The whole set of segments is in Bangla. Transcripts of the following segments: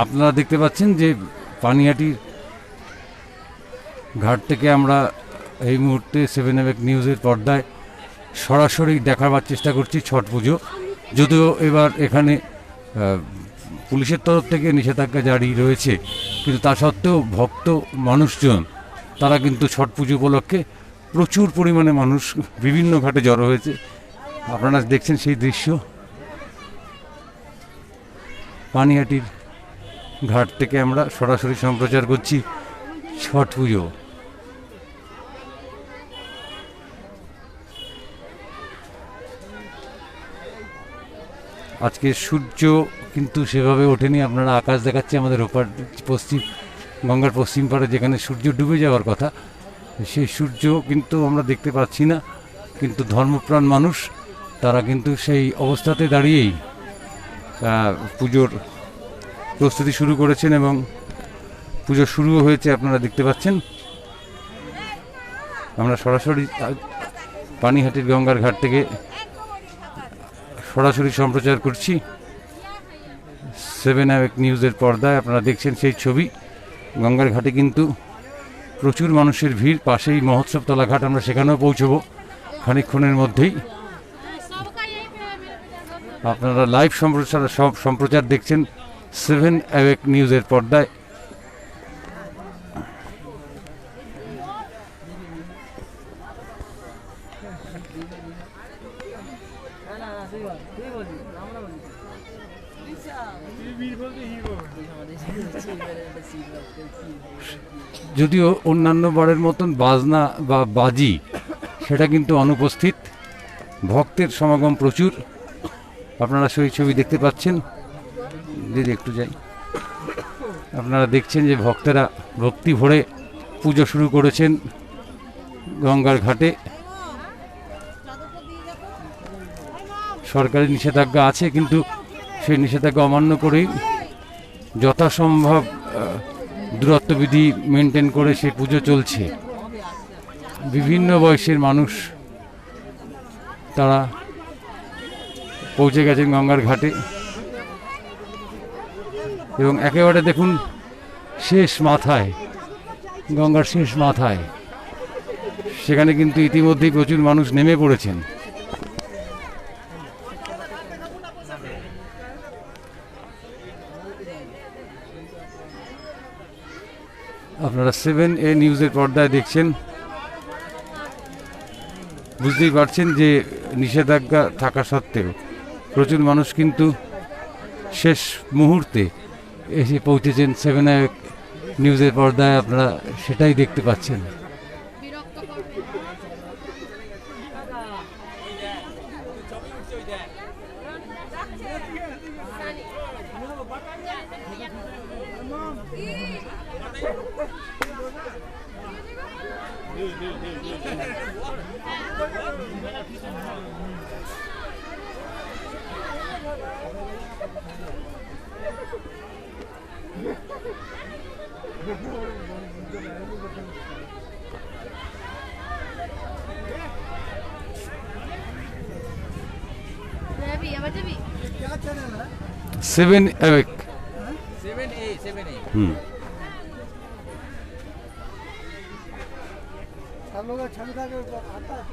আপনারা দেখতে পাচ্ছেন যে পানিহাটির ঘাট থেকে আমরা এই মুহূর্তে 7 নিউজের পর্দায় সরাসরি দেখাবার চেষ্টা করছি ছট পুজো। যদিও এবার এখানে পুলিশের তরফ থেকে নিষেধাজ্ঞা জারি রয়েছে, কিন্তু তা সত্ত্বেও ভক্ত মানুষজন তারা কিন্তু ছট পুজো উপলক্ষে প্রচুর পরিমাণে মানুষ বিভিন্ন ঘাটে জড়ো হয়েছে। আপনারা দেখছেন সেই দৃশ্য পানিহাটির ঘাট থেকে আমরা সরাসরি সম্প্রচার করছি ছট পুজো। আজকে সূর্য কিন্তু সেভাবে ওঠেনি। আপনারা আকাশ দেখাচ্ছে আমাদের ওপার পশ্চিম গঙ্গার পশ্চিম পাড়ে যেখানে সূর্য ডুবে যাওয়ার কথা, সেই সূর্য কিন্তু আমরা দেখতে পাচ্ছি না। কিন্তু ধর্মপ্রাণ মানুষ তারা কিন্তু সেই অবস্থাতে দাঁড়িয়েই পুজোর প্রস্তুতি শুরু করেছেন এবং পুজো শুরুও হয়েছে। আপনারা দেখতে পাচ্ছেন আমরা সরাসরি পানিহাটির গঙ্গার ঘাট থেকে সরাসরি সম্প্রচার করছি 7 নিউজের পর্দায়। আপনারা দেখছেন সেই ছবি। গঙ্গার ঘাটে কিন্তু প্রচুর মানুষের ভিড়। পাশেই মহোৎসবতলা ঘাট, আমরা সেখানেও পৌঁছবো খানিকক্ষণের মধ্যেই। আপনারা লাইভ সম্প্রচার দেখছেন 7 নিউজের পর্দায়। যদিও অন্যান্য বারের মতন বাজনা বা বাজি সেটা কিন্তু অনুপস্থিত, ভক্তের সমাগম প্রচুর। আপনারা সেই ছবি দেখতে পাচ্ছেন। দিদি একটু যাই। আপনারা দেখছেন যে ভক্তেরা ভক্তি ভরে পুজো শুরু করেছেন গঙ্গার ঘাটে। সরকারি নিষেধাজ্ঞা আছে, কিন্তু সেই নিষেধাজ্ঞা অমান্য করেই যথাসম্ভব দূরত্ববিধি মেনটেন করে সেই পুজো চলছে। বিভিন্ন বয়সের মানুষ তারা পৌঁছে গেছেন গঙ্গার ঘাটে এবং একেবারে দেখুন শেষ মাথায়, গঙ্গার শেষ মাথায় সেখানে কিন্তু ইতিমধ্যেই প্রচুর মানুষ নেমে পড়েছেন। আপনারা 7 নিউজের পর্দায় দেখছেন। বুঝতেই পারছেন যে নিষেধাজ্ঞা থাকা সত্ত্বেও প্রচুর মানুষ কিন্তু শেষ মুহূর্তে এসে পৌঁছেছেন 7 নিউজের পর্দায়। আপনারা সেটাই দেখতে পাচ্ছেন। सेवन एवेक 7A सब लोग क्षमता के ऊपर आता है।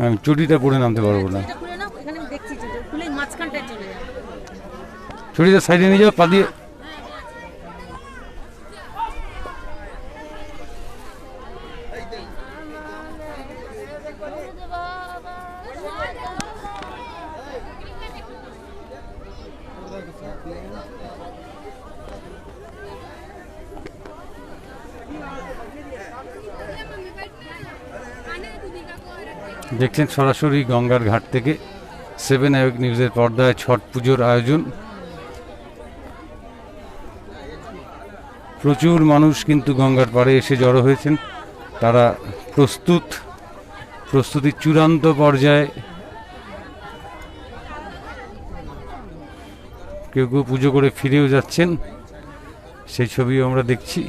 আমি চুড়িটা পরে নামতে পারবো না। চুড়িটা সাইডে নিয়ে যাও, পা দিয়ে। দেখছেন সরাসরি গঙ্গার ঘাট থেকে 7 আয়োগ নিউজের পর্দায় ছট পুজোর আয়োজন। প্রচুর মানুষ কিন্তু গঙ্গার পাড়ে এসে জড়ো হয়েছেন। তারা প্রস্তুতির চূড়ান্ত পর্যায়ে। কেউ কেউ পুজো করে ফিরেও যাচ্ছেন, সেই ছবিও আমরা দেখছি।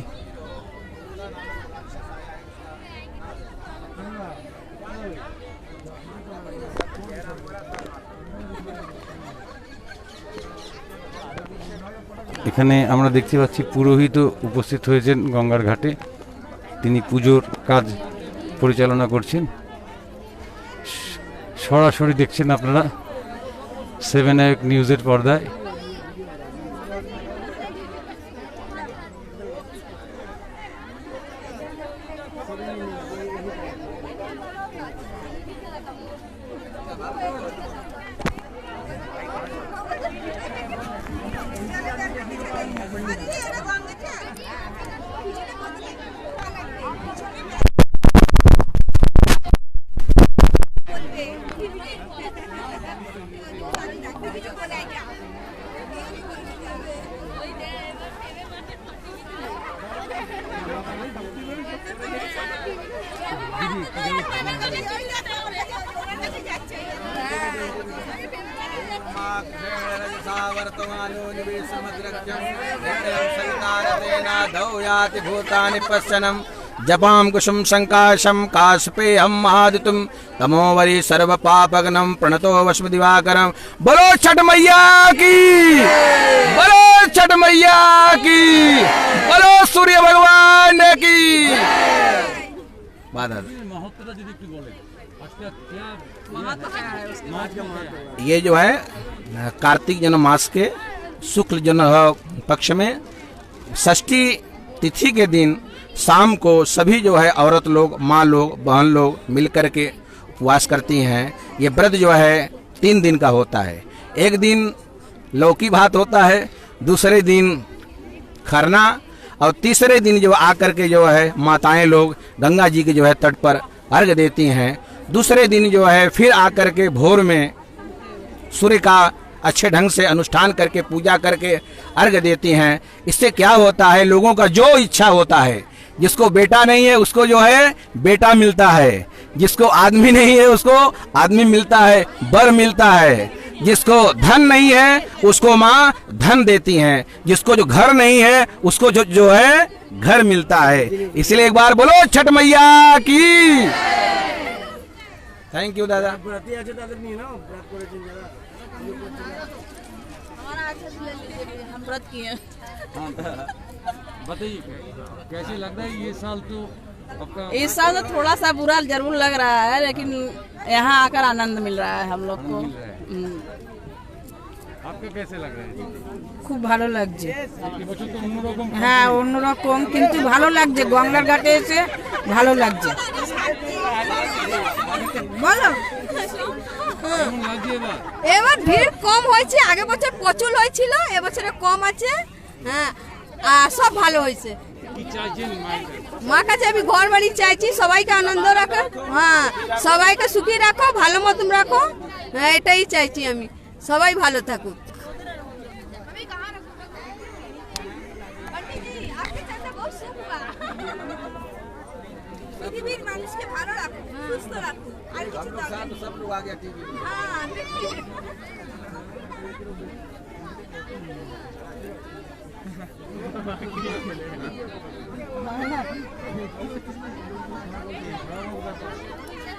এখানে আমরা দেখতে পাচ্ছি পুরোহিত উপস্থিত হয়েছেন গঙ্গার ঘাটে, তিনি পুজোর কাজ পরিচালনা করছেন। সরাসরি দেখছেন আপনারা 7 আয়োগ নিউজের পর্দায়। जपां कुसुम संकाशं काशपेयं महादितुं तमोवरी सर्व पापग्नं प्रणतो वस्म दिवाकरं। बोलो छठ मैया की, बोलो छठ मैया की, बोलो सूर्य भगवान की। ये जो है कार्तिक जन्म मास के शुक्ल जन्म पक्ष में षष्ठी तिथि के दिन शाम को सभी जो है औरत लोग, माँ लोग, बहन लोग मिलकर के उपवास करती हैं। ये व्रत जो है 3 दिन का होता है। एक दिन लौकी भात होता है, दूसरे दिन खरना, और तीसरे दिन जो आकर के जो है माताएं लोग गंगा जी के जो है तट पर अर्घ देती हैं। दूसरे दिन जो है फिर आकर के भोर में सूर्य का अच्छे ढंग से अनुष्ठान करके पूजा करके अर्घ देती हैं। इससे क्या होता है, लोगों का जो इच्छा होता है, जिसको बेटा नहीं है उसको जो है बेटा मिलता है, जिसको आदमी नहीं है उसको आदमी मिलता है, वर मिलता है, जिसको धन नहीं है उसको माँ धन देती हैं, जिसको जो घर नहीं है उसको जो है घर मिलता है। इसलिए एक बार बोलो छठ मैया की। थैंक यू दादा। हम व्रत किए। बताइए कैसे लग रहा है ये साल? तो आपका इस साल तो थोड़ा सा बुरा जरूर लग रहा है, लेकिन यहाँ आकर आनंद मिल रहा है हम लोग को। आपको कैसे लग रहा है? খুব ভালো লাগছে। এবছর তো অন্যরকম। হ্যাঁ অন্যরকম, কিন্তু ভালো লাগছে, গঙ্গার ঘাটে এসে ভালো লাগছে। বলো কেমন লাগছে এবার? এবার ভিড় কম হয়েছে, আগে বছর প্রচুর হয়েছিল, এবছরে কম আছে। হ্যাঁ সব ভালো হয়েছে। কি চাইছেন মা কাছে আমি ঘর বাড়ি চাইছি, সবাইকে আনন্দ রাখো, হ্যাঁ সবাইকে সুখী রাখো, ভালো মতন রাখো, হ্যাঁ এটাই চাইছি আমি, সবাই ভালো থাকুক। পৃথিবীর মানুষকে ভালো রাখো, সুস্থ রাখো, আর কিছু দরকার নেই। सब लोग आ गया टीवी। হ্যাঁ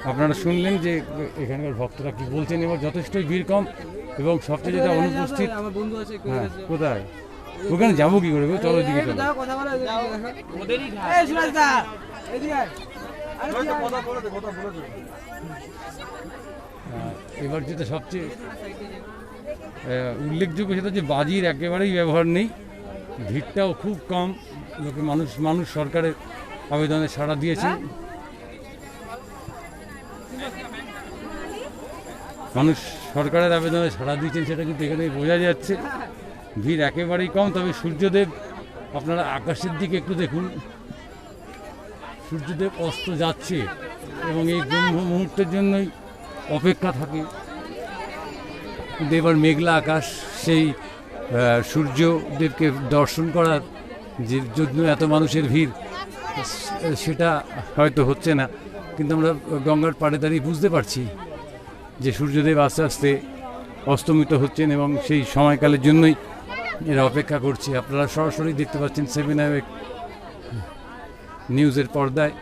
আপনারা শুনলেন যে এখানকার ভক্তরা কি বলছেন। এবার যথেষ্টই ভিড় কম এবং সবচেয়ে যেটা অনুপস্থিত। হ্যাঁ কোথায় ওখানে যাবো কি করে? চলো দিকে চলো। এবার যেটা সবচেয়ে উল্লেখযোগ্য সেটা যে বাজির একেবারেই ব্যবহার নেই, ভিড়টাও খুব কম। লোকে মানুষ সরকারের আবেদনে সাড়া দিয়েছে। মানুষ সরকারের আবেদনে সাড়া দিয়েছেন সেটা কিন্তু এখানে বোঝা যাচ্ছে। ভিড় একেবারেই কম। তবে সূর্যদেব আপনারা আকাশের দিকে একটু দেখুন, সূর্যদেব অস্ত যাচ্ছে এবং এই ব্রহ্ম মুহূর্তের জন্যই অপেক্ষা থাকে। কিন্তু এবার মেঘলা আকাশ, সেই সূর্যদেবকে দর্শন করার যে জন্য এত মানুষের ভিড়, সেটা হয়তো হচ্ছে না। কিন্তু আমরা গঙ্গার পাড়ে দাঁড়িয়ে বুঝতে পারছি যে সূর্যদেব আস্তে আস্তে অস্তমিত হচ্ছেন এবং সেই সময়কালের জন্যই এরা অপেক্ষা করছে। আপনারা সরাসরি দেখতে পাচ্ছেন 7 নিউজের পর্দায়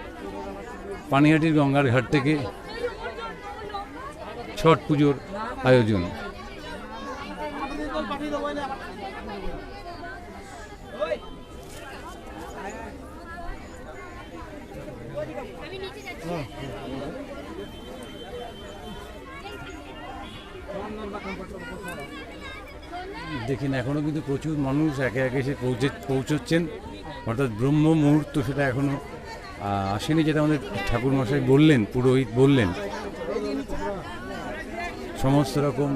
পানিহাটির গঙ্গার ঘাট থেকে ছট পুজোর আয়োজন। দেখেন এখনো কিন্তু প্রচুর মানুষ একে একে এসে পৌঁছচ্ছেন, অর্থাৎ ব্রহ্ম মুহূর্ত সেটা এখনো আসেনি, যেটা আমাদের ঠাকুরমশাই বললেন, পুরোহিত বললেন। সমস্ত রকম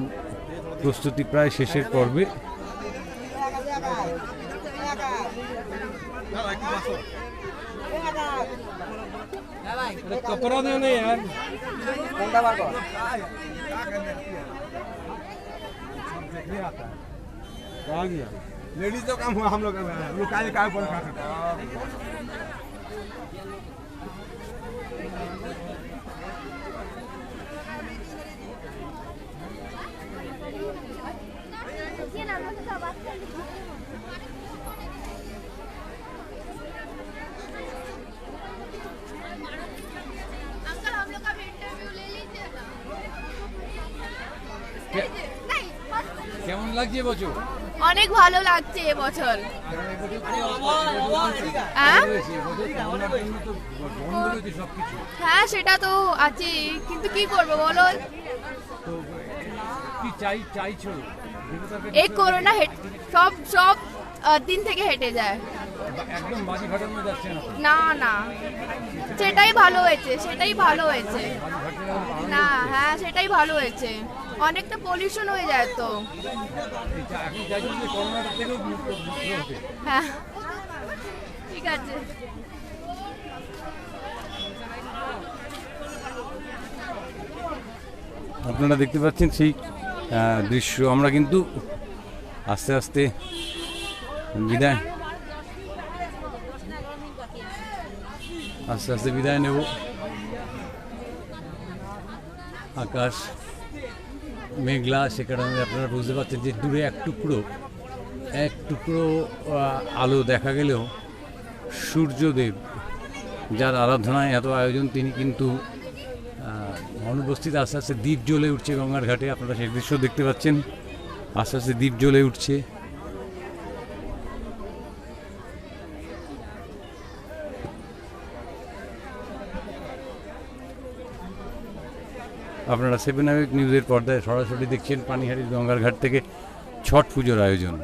প্রস্তুতি প্রায় শেষের পর্বে। लेडीज तो काम हुआ, हम लोग काय बोल अंकल हम लोग का भी इंटरव्यू ले लीजिए ना। কেমন লাগছে বছর? অনেক ভালো লাগছে এবছর। হ্যাঁ হ্যাঁ সেটা তো আছে, কিন্তু কি করবো বলো, চাইছো এই করোনা সব সব দিন থেকে হেঁটে যায়। একদম বাজি ফাটানো যাচ্ছে না না, সেটাই ভালো হয়েছে, সেটাই ভালো হয়েছে। না হ্যাঁ সেটাই ভালো হয়েছে, অনেকটা পলিউশন হয়ে যায় তো। হ্যাঁ ঠিক আছে। আপনারা দেখতে পাচ্ছেন সেই দৃশ্য। আমরা কিন্তু আস্তে আস্তে বিদায় নেব। আকাশ মেঘলা, সে কারণে আপনারা বুঝতে পারছেন যে দূরে এক টুকরো আলো দেখা গেলেও সূর্যদেব, যার আরাধনায় এত আয়োজন, তিনি কিন্তু অনুপস্থিত। আস্তে আস্তে দ্বীপ জ্বলে উঠছে গঙ্গার ঘাটে, আপনারা সেই দৃশ্য দেখতে পাচ্ছেন। আস্তে আস্তে দ্বীপ জ্বলে উঠছে। আপনারা 7 নিউজের পর্দায় সরাসরি দেখছেন পানিহাটির গঙ্গার ঘাট থেকে ছট পুজোর আয়োজন।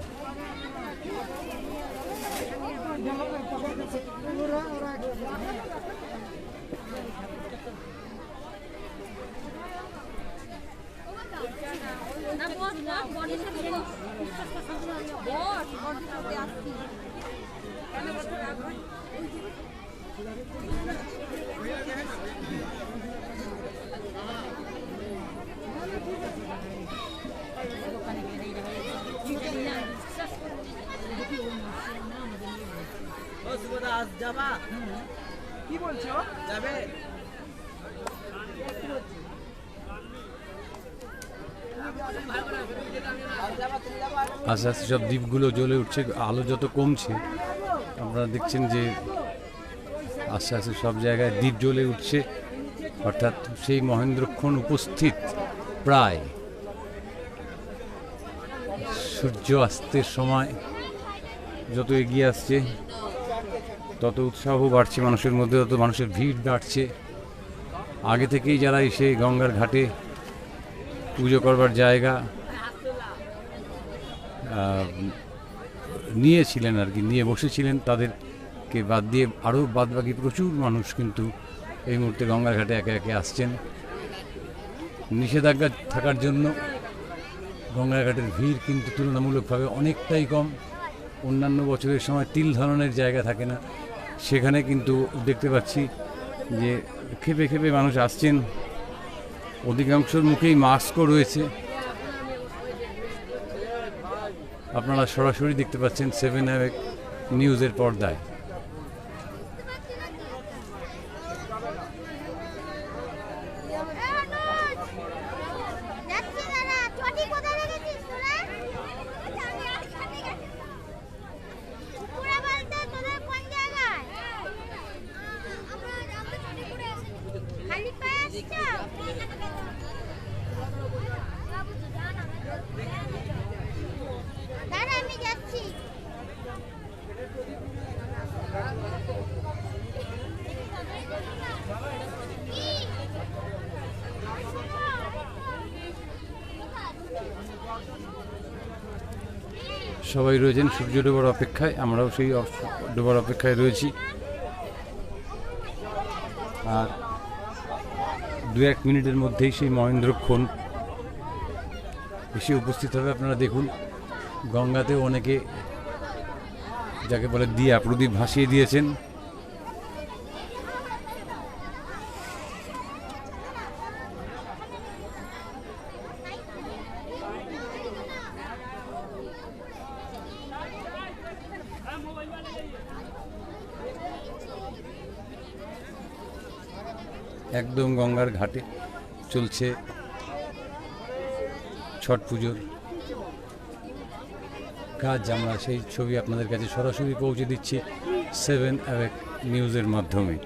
আস্তে আস্তে সব দ্বীপগুলো জ্বলে উঠছে, আলো যত কমছে আপনারা দেখছেন যে আস্তে আস্তে সব জায়গায় দ্বীপ জ্বলে উঠছে, অর্থাৎ সেই মহেন্দ্রক্ষণ উপস্থিত প্রায়। সূর্য অস্তের সময় যত এগিয়ে আসছে তত উৎসাহ বাড়ছে মানুষের মধ্যে, তত মানুষের ভিড় বাড়ছে। আগে থেকেই যারা এসে গঙ্গার ঘাটে পুজো করবার জায়গা নিয়েছিলেন আর কি, নিয়ে বসেছিলেন, তাদেরকে বাদ দিয়ে আরও বাদবাকি প্রচুর মানুষ কিন্তু এই মুহূর্তে গঙ্গার ঘাটে একে একে আসছেন। নিষেধাজ্ঞা থাকার জন্য গঙ্গার ঘাটের ভিড় কিন্তু তুলনামূলকভাবে অনেকটাই কম। অন্যান্য বছরের সময় তিল ধরনের জায়গা থাকে না, সেখানে কিন্তু দেখতে পাচ্ছি যে খেপে খেপে মানুষ আসছেন অধিকাংশের মুখেই মাস্কও রয়েছে। আপনারা সরাসরি দেখতে পাচ্ছেন 7 অ্যাওয়েক নিউজের পর্দায়। সবাই রয়েছেন সূর্য ডোবার অপেক্ষায়, আমরাও সেই ডোবার অপেক্ষায় রয়েছি। আর 2-1 মিনিটের মধ্যেই সেই মহেন্দ্রক্ষণ এসে উপস্থিত হবে। আপনারা দেখুন, গঙ্গাতেও অনেকে যাকে বলে দিয়া প্রদীপ ভাসিয়ে দিয়েছেন। একদম গঙ্গার ঘাটে চলছে ছট পুজোর কাজ। আমরা সেই ছবি আপনাদের কাছে সরাসরি পৌঁছে দিচ্ছি 7 অ্যাওয়েক নিউজের মাধ্যমে।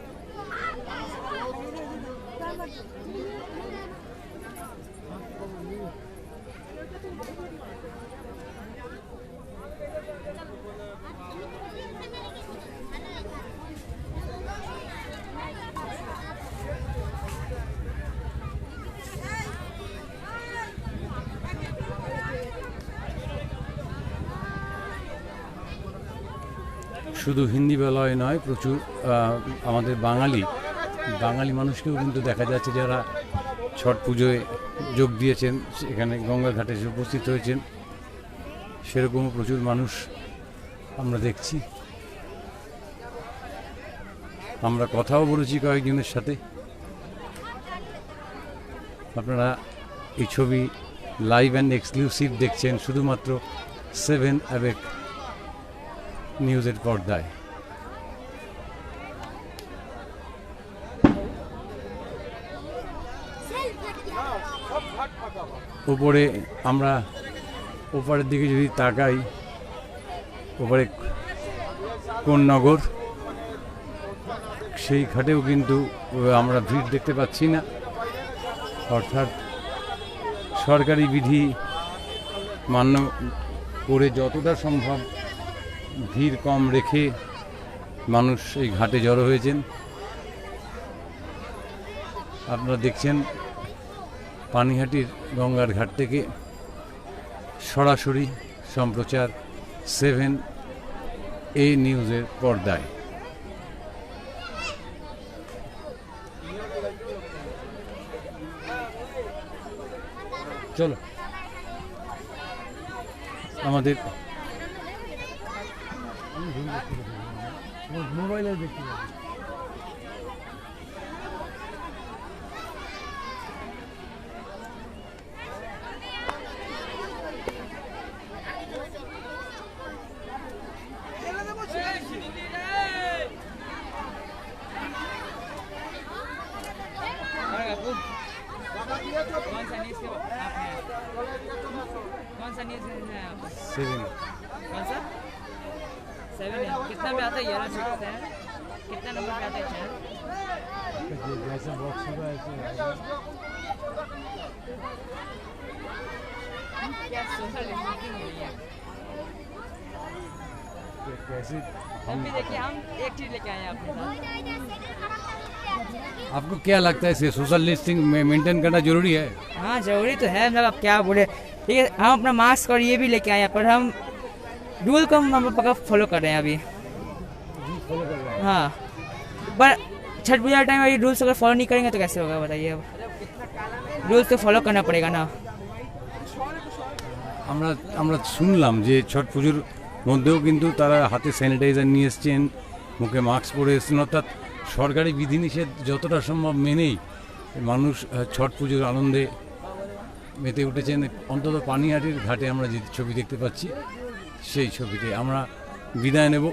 শুধু হিন্দি বলয় নয়, প্রচুর আমাদের বাঙালি মানুষকেও কিন্তু দেখা যাচ্ছে যারা ছট পুজোয় যোগ দিয়েছেন, এখানে গঙ্গা ঘাটে এসে উপস্থিত হয়েছেন। সেরকমও প্রচুর মানুষ আমরা দেখছি। আমরা কথাও বলেছি কয়েকজনের সাথে। আপনারা এই ছবি লাইভ অ্যান্ড এক্সক্লুসিভ দেখছেন শুধুমাত্র 7 অ্যাওয়েক নিউজের পর্দায়। উপরে আমরা ওপারের দিকে যদি তাকাই, ওপারে কোন নগর, সেই ঘাটেও কিন্তু আমরা ভিড় দেখতে পাচ্ছি না। অর্থাৎ সরকারি বিধি মান্য করে যতটা সম্ভব ভিড় কম রেখে মানুষ এই ঘাটে জড়ো হয়েছেন। আপনারা দেখছেন পানিহাটির গঙ্গার ঘাট থেকে সরাসরি সম্প্রচার 7 এ নিউজের পর্দায়। চলো আমাদের মোবাইলে দেখতে পাবো। कौन सा न्यूज़ है आप? 7 कौन सा 7 है? कितना पे आता है ये वाला है? कितना नंबर पे आता है चैनल? जैसा बॉक्स होगा ऐसे क्या सोशल मीटिंग हुई है? कैसे हम भी देखिए, हम एक चीज़ लेके आए हैं अपने साथ। आपको क्या लगता है इसे सोशल डिस्टेंसिंग मेंटेन करना जरूरी है? हाँ जरूरी तो है, मतलब अब क्या बोले। ठीक है, हम अपना मास्क और ये भी लेके आए हैं, पर हम रूल को हम पक्का फॉलो कर रहे हैं अभी। हाँ, पर छठ पूजा टाइम अभी रूल्स अगर फॉलो नहीं करेंगे तो कैसे होगा बताइए। अब रूल्स तो फॉलो करना पड़ेगा ना। আমরা শুনলাম যে ছট পুজোর মধ্যেও কিন্তু তারা হাতে স্যানিটাইজার নিয়ে এসছেন, মুখে মাস্ক পরে এসছেন। অর্থাৎ সরকারি বিধিনিষেধ যতটা সম্ভব মেনেই মানুষ ছট পুজোর আনন্দে মেতে উঠেছেন। অন্তত পানিহাটির ঘাটে আমরা যে ছবি দেখতে পাচ্ছি সেই ছবিতে আমরা বিদায় নেব।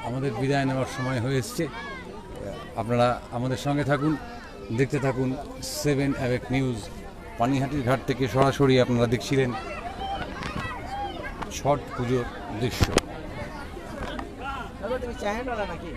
আমাদের বিদায় নেওয়ার সময় হয়ে এসছে। আপনারা আমাদের সঙ্গে থাকুন, দেখতে থাকুন 7 অ্যাওয়েক নিউজ। পানিহাটির ঘাট থেকে সরাসরি আপনারা দেখছিলেন ছট পুজোর দৃশ্য। তুমি চ্যানেল নাকি